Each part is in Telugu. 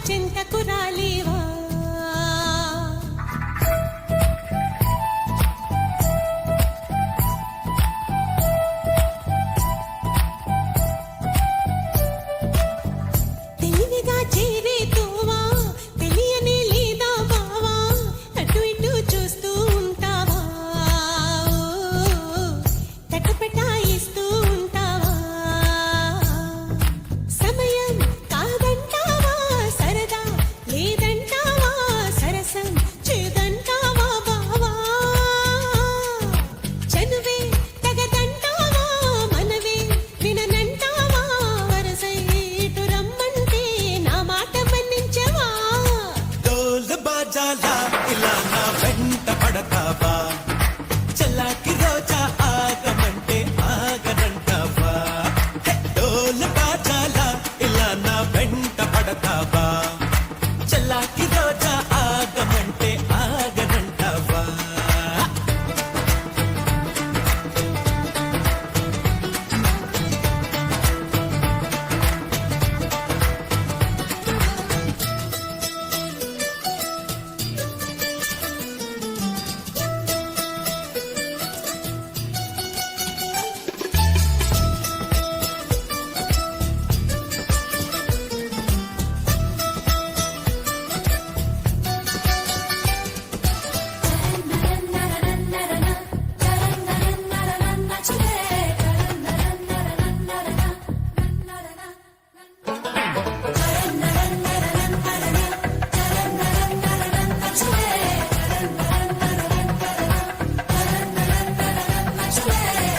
చింతకు రాలేవా తెలివిగా చేరే తోవా తెలియని లేదా బావా అటు ఇటు చూస్తూ ఉంటావా తటపటాయిస్తూ ఉంటావా సమయం కాదంటావా సరదా లేదంటావా సరసం చేదంటావా బావా చనువే తగదంటావా మనవే విననంటావా వరసై ఇటు రమ్మంటే నా మాట మన్నించవా డోల్ బాజాలా ఇలా నా వెంట పడతావా చల్లాకి రోజా ఆగమంటే ఆగనంటావా డోల్ బాజాలా ఇలా నా వెంట పడతావా చల్లాకి రోజా ఆగమంటే ఆగనంటావా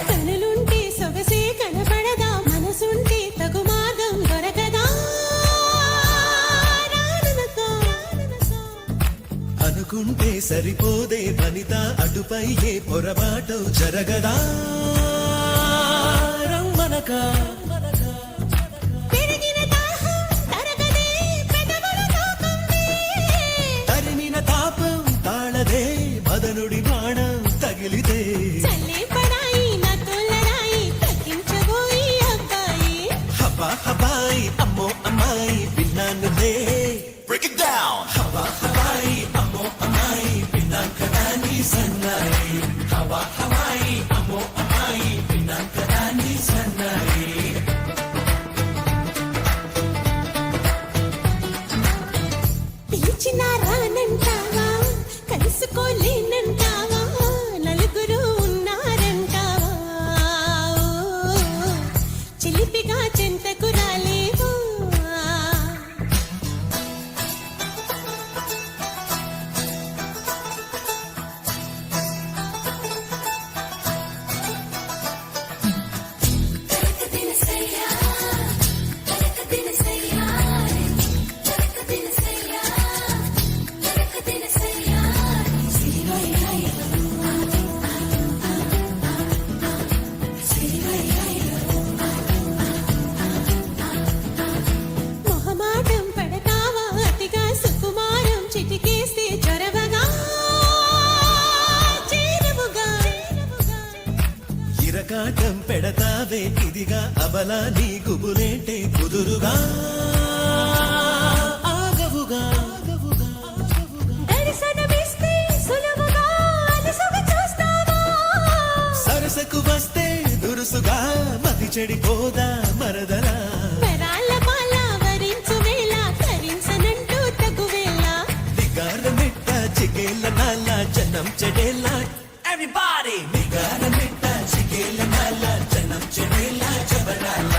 కనులుంటే సొగసే కనపడదా మనసుంటే తగు మార్గం దొరకదా రాననకా అనుకుంటే సరిపోదే వనిత అటుపై ఏ పొరపాటు జరగదా రమ్మనక పెరిగిన దాహం తరగదే పెదవుల తాకందే తరిమిన తాపం తాళదే మదనుడి బాణం తగిలితే చల్లే పడాయి నా తొల్లరాయి తగ్గించబోయి అబ్బాయి హవా హవాయి అమ్మో అమ్మాయి విన్నానులే Break it down హవా హవాయి అమ్మో అమ్మాయి విన్నాను కదా నీ సన్నాయి హవా హవాయి అమ్మో అమ్మాయి విన్నాను కదా నీ సన్నాయి పిలిచినా రానంటావా కలుసుకోలేనంటావా నలుగురు ఉన్నారంటావా చిలిపిగా చెంతకు రాలేవా మొహమాటం పడతావా అతిగా సుకుమారం చిటికేస్తే చొరవగా చేరువుగా ఇరకాటం పెడతావే ఇదిగా అబలా నీ గుబులేంటే కుదురుగా ఆగవుగా దర్శనమిస్తే సులువుగా అలసుగా చూస్తావా సరసకు వస్తే దురుసుగా మతి చెడిపోదా మరదలా వరాల మాల వరించు వేళ కరించనంటూ తగువేళ నిగారమిట్ట చిగేల నాల జనం చెడేల Everybody నిగారమిట్ట చిగేల నాల జనం చెడేల జబరాల